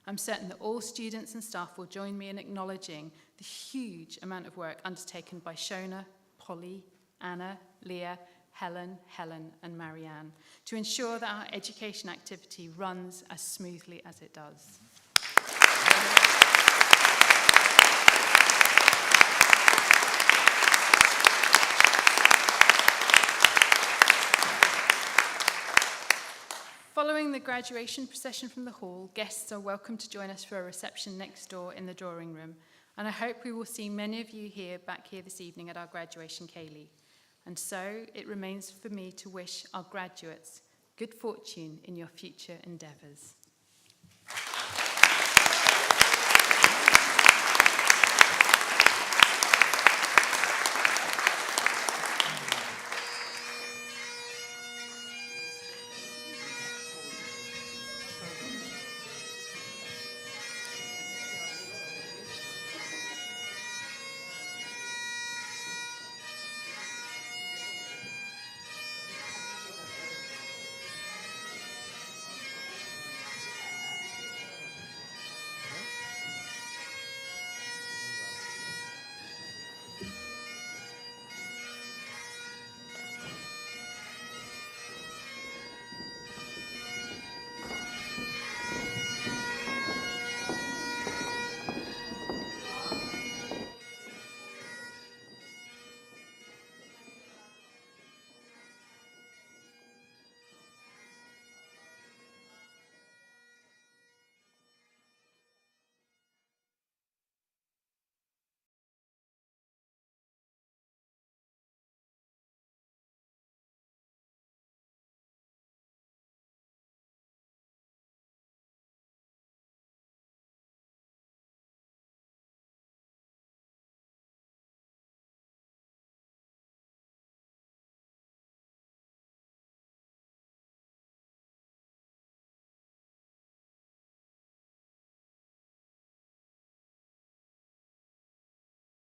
I'm certain that all students and staff will join me in acknowledging the huge amount of work undertaken by Shona, Polly, Anna, Leah, Helen, and Marianne to ensure that our education activity runs as smoothly as it does. Following the graduation procession from the hall, guests are welcome to join us for a reception next door in the drawing room, and I hope we will see many of you back here this evening at our graduation ceilidh. And so it remains for me to wish our graduates good fortune in your future endeavours.